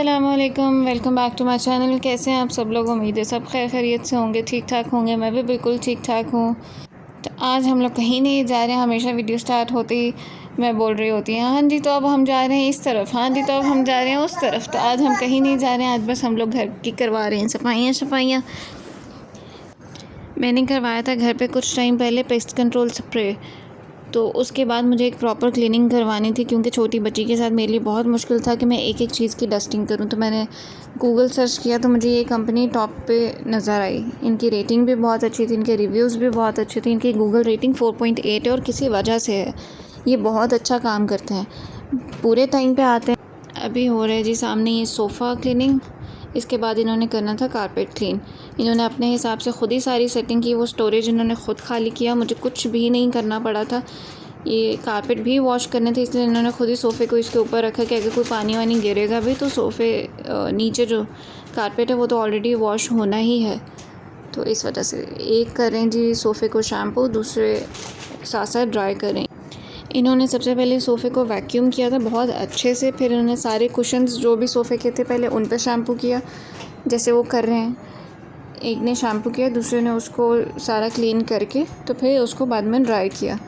अस्सलामुअलैकुम, welcome back to my channel. कैसे हैं आप सब लोग? उम्मीद है सब खैर खैरियत से होंगे, ठीक ठाक होंगे। मैं भी बिल्कुल ठीक ठाक हूँ। तो आज हम लोग कहीं नहीं जा रहे हैं। हमेशा वीडियो स्टार्ट होती ही मैं बोल रही होती हैं, हाँ जी तो अब हम जा रहे हैं इस तरफ, हाँ जी तो अब हम जा रहे हैं उस तरफ। तो आज हम कहीं नहीं जा रहे हैं, आज बस हम लोग घर की करवा रहे हैं सफाइयाँ। मैंने करवाया था घर पे कुछ टाइम पहले पेस्ट कंट्रोल स्प्रे। तो उसके बाद मुझे एक प्रॉपर क्लीनिंग करवानी थी, क्योंकि छोटी बच्ची के साथ मेरे लिए बहुत मुश्किल था कि मैं एक एक चीज़ की डस्टिंग करूं। तो मैंने गूगल सर्च किया तो मुझे ये कंपनी टॉप पे नज़र आई। इनकी रेटिंग भी बहुत अच्छी थी, इनके रिव्यूज़ भी बहुत अच्छे थे। इनकी गूगल रेटिंग 4.8 है और किसी वजह से है। ये बहुत अच्छा काम करते हैं, पूरे टाइम पे आते हैं। अभी हो रहा है जी सामने ये सोफ़ा क्लीनिंग, इसके बाद इन्होंने करना था कारपेट क्लीन। इन्होंने अपने हिसाब से ख़ुद ही सारी सेटिंग की, वो स्टोरेज इन्होंने ख़ुद खाली किया, मुझे कुछ भी नहीं करना पड़ा था। ये कारपेट भी वॉश करने थे, इसलिए इन्होंने खुद ही सोफ़े को इसके ऊपर रखा कि अगर कोई पानी वानी गिरेगा भी तो सोफ़े नीचे जो कारपेट है वो तो ऑलरेडी वॉश होना ही है। तो इस वजह से एक करें जी सोफ़े को शैम्पू, दूसरे साथ साथ ड्राई करें। इन्होंने सबसे पहले सोफ़े को वैक्यूम किया था बहुत अच्छे से, फिर इन्होंने सारे कुशन्स जो भी सोफ़े के थे पहले उन पर शैम्पू किया, जैसे वो कर रहे हैं। एक ने शैम्पू किया, दूसरे ने उसको सारा क्लीन करके तो फिर उसको बाद में ड्राई किया।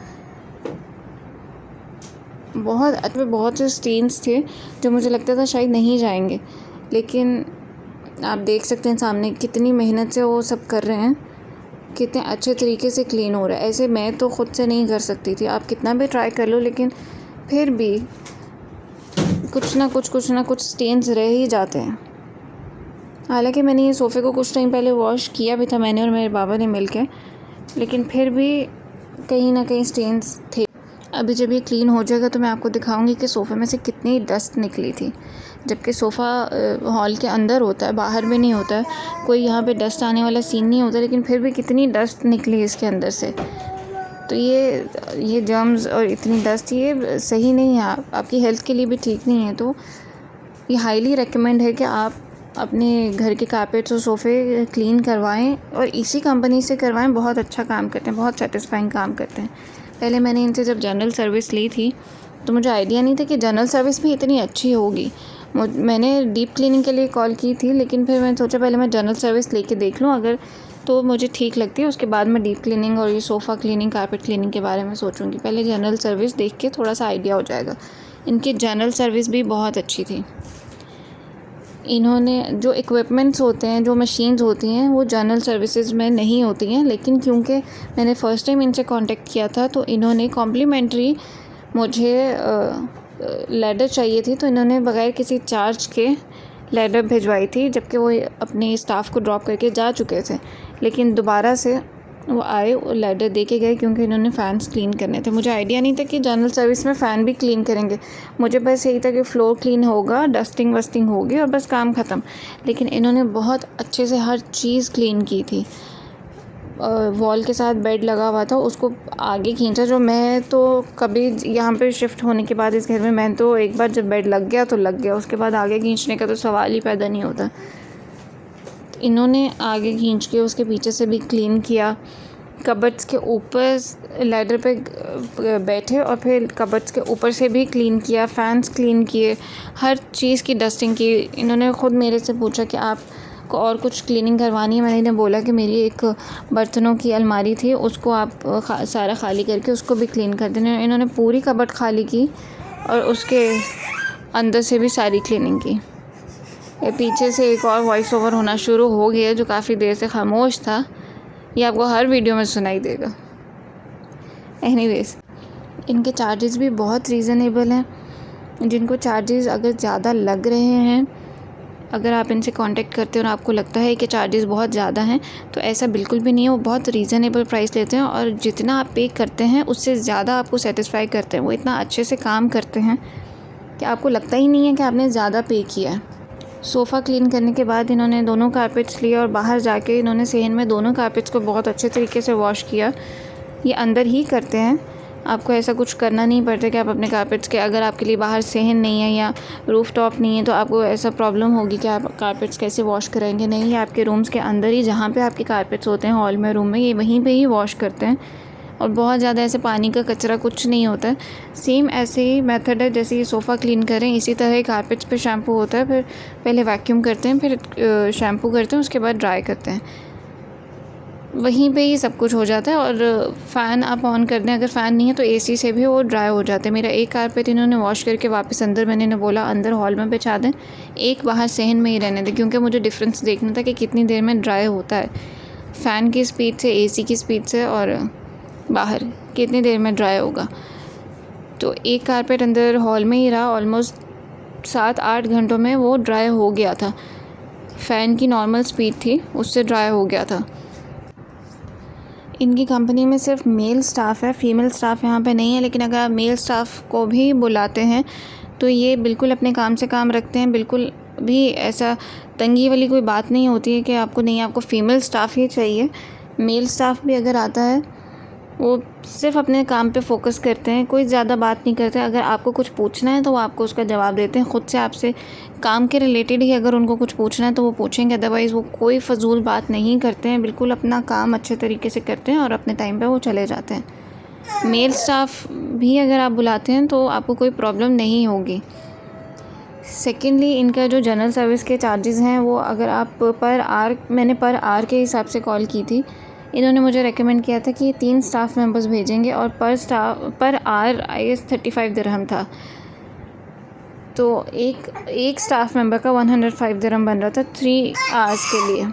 बहुत से स्टेन्स थे जो मुझे लगता था शायद नहीं जाएंगे, लेकिन आप देख सकते हैं सामने कितनी मेहनत से वो सब कर रहे हैं, कितने अच्छे तरीके से क्लीन हो रहा है। ऐसे मैं तो ख़ुद से नहीं कर सकती थी, आप कितना भी ट्राई कर लो लेकिन फिर भी कुछ ना कुछ स्टेन्स रह ही जाते हैं। हालांकि मैंने ये सोफ़े को कुछ टाइम पहले वॉश किया भी था, मैंने और मेरे बाबा ने मिल के, लेकिन फिर भी कहीं ना कहीं स्टेन्स थे। अभी जब ये क्लीन हो जाएगा तो मैं आपको दिखाऊंगी कि सोफ़े में से कितनी डस्ट निकली थी, जबकि सोफ़ा हॉल के अंदर होता है, बाहर भी नहीं होता है, कोई यहाँ पे डस्ट आने वाला सीन नहीं होता, लेकिन फिर भी कितनी डस्ट निकली इसके अंदर से। तो ये जर्म्स और इतनी डस्ट ये सही नहीं है, आपकी हेल्थ के लिए भी ठीक नहीं है। तो ये हाईली रेकमेंड है कि आप अपने घर के कारपेट्स और सोफ़े क्लीन करवाएं और इसी कंपनी से करवाएं। बहुत अच्छा काम करते हैं, बहुत सेटिस्फाइंग काम करते हैं। पहले मैंने इनसे जब जनरल सर्विस ली थी तो मुझे आइडिया नहीं था कि जनरल सर्विस भी इतनी अच्छी होगी। मैंने डीप क्लीनिंग के लिए कॉल की थी, लेकिन फिर मैंने सोचा पहले मैं जनरल सर्विस लेके देख लूँ, अगर तो मुझे ठीक लगती है उसके बाद मैं डीप क्लीनिंग और ये सोफ़ा क्लीनिंग कारपेट क्लीनिंग के बारे में सोचूंगी। पहले जनरल सर्विस देख के थोड़ा सा आइडिया हो जाएगा। इनकी जनरल सर्विस भी बहुत अच्छी थी। इन्होंने जो इक्विपमेंट्स होते हैं, जो मशीन्स होती हैं, वो जनरल सर्विसेज में नहीं होती हैं, लेकिन क्योंकि मैंने फ़र्स्ट टाइम इनसे कांटेक्ट किया था तो इन्होंने कॉम्प्लीमेंट्री मुझे लैडर चाहिए थी, तो इन्होंने बगैर किसी चार्ज के लैडर भिजवाई थी, जबकि वो अपने स्टाफ को ड्रॉप करके जा चुके थे। लेकिन दोबारा से वो आए और लैडर दे के गए, क्योंकि इन्होंने फ़ैन्स क्लीन करने थे। मुझे आइडिया नहीं था कि जनरल सर्विस में फ़ैन भी क्लीन करेंगे, मुझे बस यही था कि फ़्लोर क्लीन होगा, डस्टिंग वस्टिंग होगी और बस काम ख़त्म। लेकिन इन्होंने बहुत अच्छे से हर चीज़ क्लीन की थी। वॉल के साथ बेड लगा हुआ था, उसको आगे खींचा, जो मैं तो कभी यहाँ पे शिफ्ट होने के बाद इस घर में, मैं तो एक बार जब बेड लग गया तो लग गया, उसके बाद आगे खींचने का तो सवाल ही पैदा नहीं होता। इन्होंने आगे खींच के उसके पीछे से भी क्लीन किया। कबर्ड्स के ऊपर लैडर पे बैठे और फिर कबर्ड्स के ऊपर से भी क्लीन किया, फ़ैन्स क्लीन किए, हर चीज़ की डस्टिंग की। इन्होंने ख़ुद मेरे से पूछा कि आपको और कुछ क्लीनिंग करवानी है? मैंने बोला कि मेरी एक बर्तनों की अलमारी थी, उसको आप सारा खाली करके उसको भी क्लीन कर देना। इन्होंने पूरी कबर्ड खाली की और उसके अंदर से भी सारी क्लीनिंग की। पीछे से एक और वॉइस ओवर होना शुरू हो गया जो काफ़ी देर से खामोश था, ये आपको हर वीडियो में सुनाई देगा। एनीवेज़, इनके चार्जेस भी बहुत रीज़नेबल हैं। जिनको चार्जेस अगर ज़्यादा लग रहे हैं, अगर आप इनसे कांटेक्ट करते हैं और आपको लगता है कि चार्जेस बहुत ज़्यादा हैं, तो ऐसा बिल्कुल भी नहीं है। वो बहुत रीज़नेबल प्राइस लेते हैं और जितना आप पे करते हैं उससे ज़्यादा आपको सेटिस्फाई करते हैं। वो इतना अच्छे से काम करते हैं कि आपको लगता ही नहीं है कि आपने ज़्यादा पे किया है। सोफ़ा क्लीन करने के बाद इन्होंने दोनों कारपेट्स लिए और बाहर जाके इन्होंने सेहन में दोनों कारपेट्स को बहुत अच्छे तरीके से वॉश किया। ये अंदर ही करते हैं, आपको ऐसा कुछ करना नहीं पड़ता कि आप अपने कारपेट्स के, अगर आपके लिए बाहर सेहन नहीं है या रूफ़ टॉप नहीं है तो आपको ऐसा प्रॉब्लम होगी कि आप कारपेट्स कैसे वॉश करेंगे। नहीं, ये आपके रूम्स के अंदर ही, जहाँ पे आपके कारपेट्स होते हैं हॉल में, रूम में, ये वहीं पे ही वॉश करते हैं। और बहुत ज़्यादा ऐसे पानी का कचरा कुछ नहीं होता है। सेम ऐसे ही मेथड है जैसे ये सोफ़ा क्लीन करें, इसी तरह कारपेट्स पे शैम्पू होता है। फिर पहले वैक्यूम करते हैं, फिर शैम्पू करते हैं, उसके बाद ड्राई करते हैं। वहीं पे ही सब कुछ हो जाता है। और फ़ैन आप ऑन कर दें, अगर फ़ैन नहीं है तो एसी से भी वो ड्राई हो जाते हैं। मेरा एक कारपेट इन्होंने वॉश करके वापस अंदर, मैंने इन्हें बोला अंदर हॉल में बिछा दें, एक बाहर सहन में ही रहने दें, क्योंकि मुझे डिफरेंस देखना था कि कितनी देर में ड्राई होता है फ़ैन की स्पीड से, एसी की स्पीड से, और बाहर कितनी देर में ड्राई होगा। तो एक कारपेट अंदर हॉल में ही रहा, ऑलमोस्ट 7-8 घंटों में वो ड्राई हो गया था। फ़ैन की नॉर्मल स्पीड थी, उससे ड्राई हो गया था। इनकी कंपनी में सिर्फ मेल स्टाफ है, फ़ीमेल स्टाफ यहाँ पे नहीं है। लेकिन अगर आप मेल स्टाफ को भी बुलाते हैं तो ये बिल्कुल अपने काम से काम रखते हैं। बिल्कुल भी ऐसा तंगी वाली कोई बात नहीं होती है कि आपको नहीं, आपको फ़ीमेल स्टाफ ही चाहिए। मेल स्टाफ भी अगर आता है वो सिर्फ अपने काम पे फोकस करते हैं, कोई ज़्यादा बात नहीं करते। अगर आपको कुछ पूछना है तो वो आपको उसका जवाब देते हैं, ख़ुद से आपसे काम के रिलेटेड ही अगर उनको कुछ पूछना है तो वो पूछेंगे। अदरवाइज़ वो कोई फ़जूल बात नहीं करते हैं, बिल्कुल अपना काम अच्छे तरीके से करते हैं और अपने टाइम पे वो चले जाते हैं। मेल स्टाफ भी अगर आप बुलाते हैं तो आपको कोई प्रॉब्लम नहीं होगी। सेकेंडली, इनका जो जनरल सर्विस के चार्जेस हैं वो अगर आप मैंने पर आवर के हिसाब से कॉल की थी। इन्होंने मुझे रेकमेंड किया था कि 3 स्टाफ मेंबर्स भेजेंगे और पर आवर आई गेस 35 दिरहम था। तो एक स्टाफ मेंबर का 105 दिरहम बन रहा था 3 आवर्स के लिए।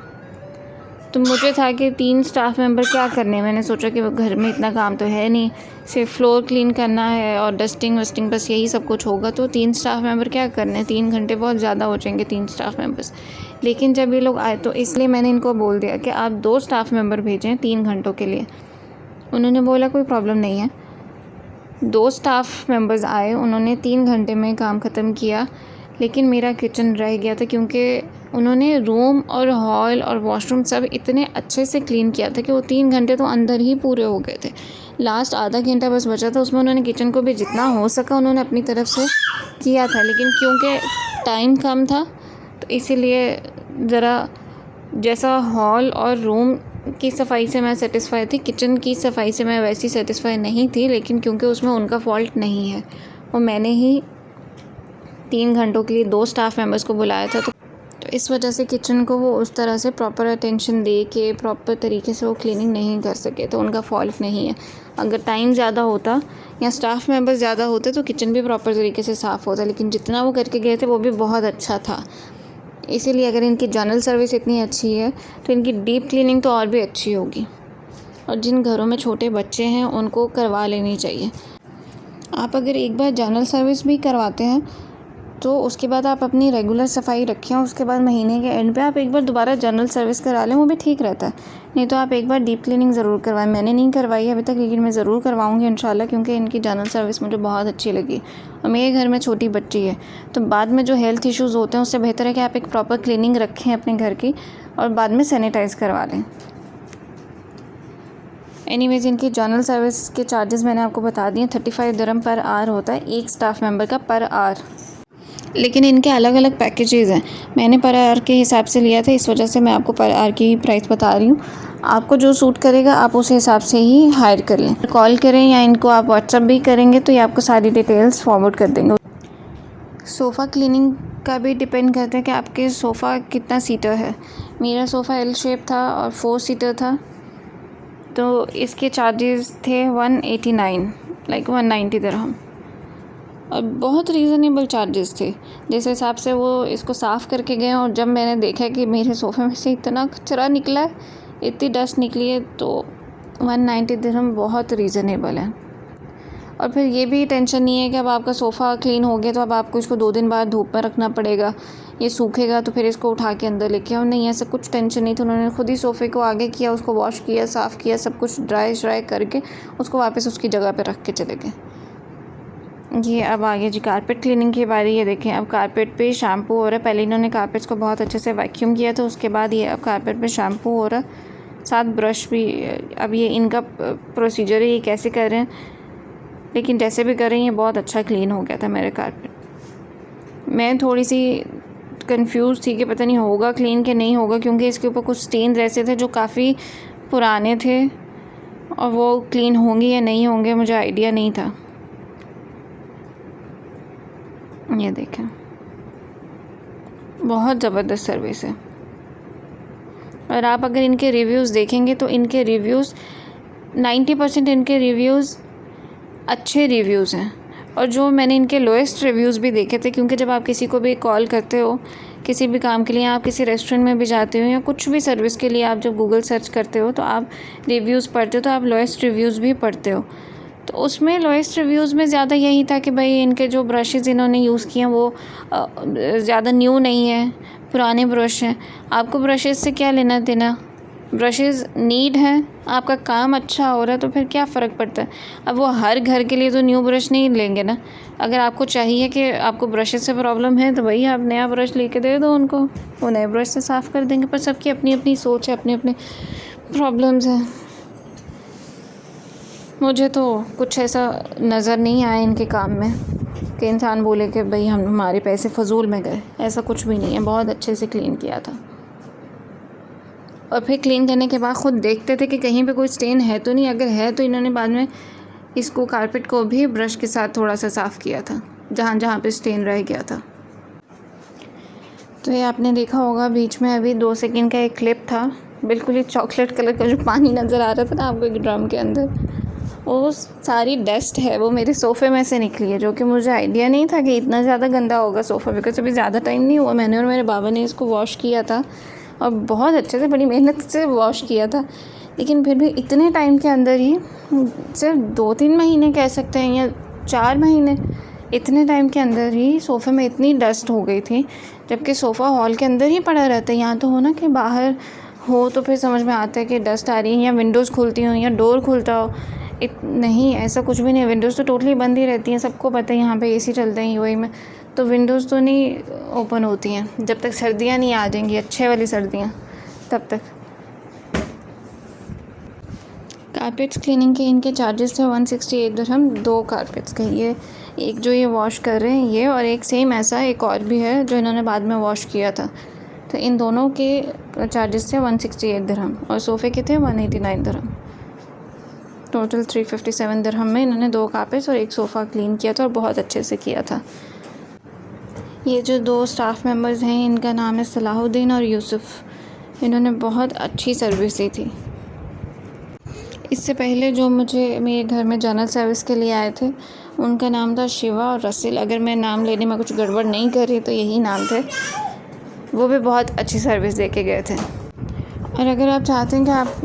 तो मुझे था कि 3 स्टाफ मेंबर क्या करने, मैंने सोचा कि घर में इतना काम तो है नहीं, सिर्फ फ्लोर क्लीन करना है और डस्टिंग वस्टिंग, बस यही सब कुछ होगा। तो 3 स्टाफ मेंबर क्या करने, 3 घंटे बहुत ज़्यादा हो जाएंगे 3 स्टाफ मेंबर्स। लेकिन जब ये लोग आए तो इसलिए मैंने इनको बोल दिया कि आप 2 स्टाफ मेंबर भेजें 3 घंटों के लिए। उन्होंने बोला कोई प्रॉब्लम नहीं है। 2 स्टाफ मेंबर्स आए, उन्होंने 3 घंटे में काम ख़त्म किया। लेकिन मेरा किचन रह गया था, क्योंकि उन्होंने रूम और हॉल और वॉशरूम सब इतने अच्छे से क्लीन किया था कि वो 3 घंटे तो अंदर ही पूरे हो गए थे। लास्ट आधा घंटा बस बचा था, उसमें उन्होंने किचन को भी जितना हो सका उन्होंने अपनी तरफ से किया था। लेकिन क्योंकि टाइम कम था तो इसीलिए ज़रा, जैसा हॉल और रूम की सफाई से मैं सेटिस्फाई थी, किचन की सफाई से मैं वैसी सेटिस्फाई नहीं थी। लेकिन क्योंकि उसमें उनका फॉल्ट नहीं है, वो मैंने ही 3 घंटों के लिए 2 स्टाफ मेंबर्स को बुलाया था। तो इस वजह से किचन को वो उस तरह से प्रॉपर अटेंशन दे के प्रॉपर तरीके से वो क्लीनिंग नहीं कर सके, तो उनका फॉल्ट नहीं है। अगर टाइम ज़्यादा होता या स्टाफ मेंबर्स ज़्यादा होते तो किचन भी प्रॉपर तरीके से साफ़ होता। लेकिन जितना वो करके गए थे वो भी बहुत अच्छा था। इसीलिए अगर इनकी जनरल सर्विस इतनी अच्छी है तो इनकी डीप क्लीनिंग तो और भी अच्छी होगी। और जिन घरों में छोटे बच्चे हैं उनको करवा लेनी चाहिए। आप अगर एक बार जनरल सर्विस भी करवाते हैं तो उसके बाद आप अपनी रेगुलर सफाई रखें, उसके बाद महीने के एंड पे आप एक बार दोबारा जनरल सर्विस करा लें, वो भी ठीक रहता है। नहीं तो आप एक बार डीप क्लीनिंग ज़रूर करवाएं। मैंने नहीं करवाई है अभी तक, लेकिन मैं ज़रूर करवाऊंगी इंशाल्लाह, क्योंकि इनकी जनरल सर्विस मुझे बहुत अच्छी लगी। और मेरे घर में छोटी बच्ची है तो बाद में जो हेल्थ इश्यूज़ होते हैं उससे बेहतर है कि आप एक प्रॉपर क्लीनिंग रखें अपने घर की और बाद में सैनिटाइज़ करवा लें। एनीवेज़, इनकी जनरल सर्विस के चार्जेस मैंने आपको बता दिए। 35 दिरहम पर आवर होता है एक स्टाफ मेंबर का पर आवर। लेकिन इनके अलग अलग पैकेजेस हैं। मैंने पर आवर के हिसाब से लिया था, इस वजह से मैं आपको पर आवर की प्राइस बता रही हूँ। आपको जो सूट करेगा आप उस हिसाब से ही हायर कर लें। कॉल करें या इनको आप व्हाट्सअप भी करेंगे तो ये आपको सारी डिटेल्स फॉरवर्ड कर देंगे। सोफ़ा क्लीनिंग का भी डिपेंड करता है कि आपके सोफ़ा कितना सीटर है। मेरा सोफ़ा एल शेप था और 4 सीटर था, तो इसके चार्जेस थे 189 लाइक 190 दिरहम, और बहुत रीज़नेबल चार्जेस थे। जिस हिसाब से वो इसको साफ़ करके गए और जब मैंने देखा कि मेरे सोफ़े में से इतना कचरा निकला है, इतनी डस्ट निकली है, तो 190 दिरहम बहुत रीज़नेबल है। और फिर ये भी टेंशन नहीं है कि अब आपका सोफ़ा क्लीन हो गया तो अब आपको इसको 2 दिन बाद धूप में रखना पड़ेगा, ये सूखेगा तो फिर इसको उठा के अंदर लेके आओ। नहीं, ऐसा कुछ टेंशन नहीं था। उन्होंने खुद ही सोफ़े को आगे किया, उसको वॉश किया, साफ़ किया, सब कुछ ड्राई श्राई करके उसको वापस उसकी जगह पर रख के चले गए। ये अब आगे जी कारपेट क्लीनिंग की बारी है। देखें, अब कारपेट पे शैम्पू हो रहा है। पहले इन्होंने कारपेट्स को बहुत अच्छे से वैक्यूम किया था, उसके बाद ये अब कारपेट पे शैम्पू हो रहा है, साथ ब्रश भी। अब ये इनका प्रोसीजर है, ये कैसे कर रहे हैं, लेकिन जैसे भी कर रहे हैं ये बहुत अच्छा क्लीन हो गया था मेरे कारपेट। मैं थोड़ी सी कंफ्यूज थी कि पता नहीं होगा क्लीन कि नहीं होगा, क्योंकि इसके ऊपर कुछ स्टेन्स ऐसे थे जो काफ़ी पुराने थे और वो क्लीन होंगी या नहीं होंगे मुझे आइडिया नहीं था। ये देखें, बहुत ज़बरदस्त सर्विस है। और आप अगर इनके रिव्यूज़ देखेंगे तो इनके रिव्यूज़ 90% इनके रिव्यूज़ अच्छे रिव्यूज़ हैं। और जो मैंने इनके लोएस्ट रिव्यूज़ भी देखे थे, क्योंकि जब आप किसी को भी कॉल करते हो किसी भी काम के लिए, आप किसी रेस्टोरेंट में भी जाते हो या कुछ भी सर्विस के लिए आप जब गूगल सर्च करते हो तो आप रिव्यूज़ पढ़ते हो, तो आप लोएस्ट रिव्यूज़ भी पढ़ते हो। तो उसमें लोएस्ट रिव्यूज़ में ज़्यादा यही था कि भाई इनके जो ब्रशेज़ इन्होंने यूज़ किए हैं वो ज़्यादा न्यू नहीं है, पुराने ब्रश हैं। आपको ब्रशेज़ से क्या लेना देना, ब्रशेज़ नीड हैं, आपका काम अच्छा हो रहा है तो फिर क्या फ़र्क पड़ता है। अब वो हर घर के लिए तो न्यू ब्रश नहीं लेंगे ना। अगर आपको चाहिए कि आपको ब्रशेज़ से प्रॉब्लम है तो भाई आप नया ब्रश लेके दे दो उनको, वो नए ब्रश से साफ़ कर देंगे। पर सबकी अपनी अपनी सोच है, अपने अपने प्रॉब्लम्स हैं। मुझे तो कुछ ऐसा नज़र नहीं आया इनके काम में कि इंसान बोले कि भाई हमारे पैसे फ़जूल में गए। ऐसा कुछ भी नहीं है, बहुत अच्छे से क्लीन किया था। और फिर क्लीन करने के बाद ख़ुद देखते थे कि कहीं पे कोई स्टेन है तो नहीं। अगर है तो इन्होंने बाद में इसको कारपेट को भी ब्रश के साथ थोड़ा सा साफ़ किया था जहाँ जहाँ पे स्टेन रह गया था। तो ये आपने देखा होगा बीच में अभी 2 सेकंड का एक क्लिप था, बिल्कुल ही चॉकलेट कलर का जो पानी नज़र आ रहा था ना आपको एक ड्रम के अंदर, वो सारी डस्ट है वो मेरे सोफ़े में से निकली है, जो कि मुझे आइडिया नहीं था कि इतना ज़्यादा गंदा होगा सोफ़ा। बिकॉज अभी ज़्यादा टाइम नहीं हुआ, मैंने और मेरे बाबा ने इसको वॉश किया था और बहुत अच्छे से बड़ी मेहनत से वॉश किया था। लेकिन फिर भी इतने टाइम के अंदर ही, सिर्फ 2-3 महीने कह सकते हैं या 4 महीने, इतने टाइम के अंदर ही सोफ़े में इतनी डस्ट हो गई थी। जबकि सोफ़ा हॉल के अंदर ही पड़ा रहता है, यहाँ तो हो ना कि बाहर हो तो फिर समझ में आता है कि डस्ट आ रही है या विंडोज़ खुलती हो या डोर खुलता हो। नहीं, ऐसा कुछ भी नहीं, विंडोज़ तो टोटली बंद ही रहती हैं। सबको पता है यहाँ पे एसी चलते हैं यूएई में, तो विंडोज़ तो नहीं ओपन होती हैं जब तक सर्दियाँ नहीं आ जाएंगी, अच्छे वाली सर्दियाँ, तब तक। कारपेट्स क्लीनिंग के इनके चार्जेस थे 168 दिरहम, 2 कारपेट्स के। ये एक जो ये वॉश कर रहे हैं ये, और एक सेम ऐसा एक और भी है जो इन्होंने बाद में वॉश किया था। तो इन दोनों के चार्जेस थे 168 दिरहम और सोफ़े के थे 189 दिरहम। टोटल 357 दिरहम में इन्होंने 2 कारपेट्स और एक सोफ़ा क्लीन किया था और बहुत अच्छे से किया था। ये जो 2 स्टाफ़ मेंबर्स हैं इनका नाम है सलाहुद्दीन और यूसुफ़। इन्होंने बहुत अच्छी सर्विस दी थी। इससे पहले जो मुझे मेरे घर में जनरल सर्विस के लिए आए थे उनका नाम था शिवा और रसिल। अगर मैं नाम लेने में कुछ गड़बड़ नहीं कर रही तो यही नाम थे। वो भी बहुत अच्छी सर्विस दे के गए थे। और अगर आप चाहते हैं कि आप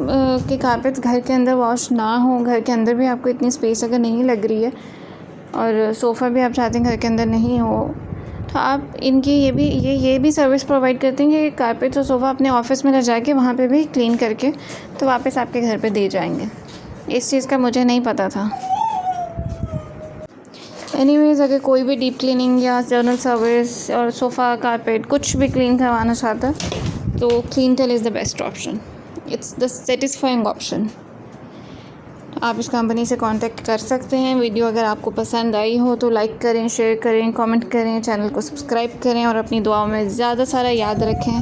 के कारपेट्स घर के अंदर वॉश ना हो, घर के अंदर भी आपको इतनी स्पेस अगर नहीं लग रही है और सोफ़ा भी आप चाहते हैं घर के अंदर नहीं हो, तो आप इनकी ये भी सर्विस प्रोवाइड करते हैं कि कारपेट्स और सोफ़ा अपने ऑफ़िस में ले जाके वहाँ पे भी क्लीन करके तो वापस आपके घर पे दे जाएंगे। इस चीज़ का मुझे नहीं पता था। एनीवेज़, अगर कोई भी डीप क्लीनिंग या जनरल सर्विस और सोफ़ा कारपेट कुछ भी क्लीन करवाना चाहता तो Cleantel is the best option. It's the satisfying option. आप इस कंपनी से कांटेक्ट कर सकते हैं। वीडियो अगर आपको पसंद आई हो तो लाइक करें, शेयर करें, कमेंट करें, चैनल को सब्सक्राइब करें और अपनी दुआओं में ज़्यादा सारा याद रखें।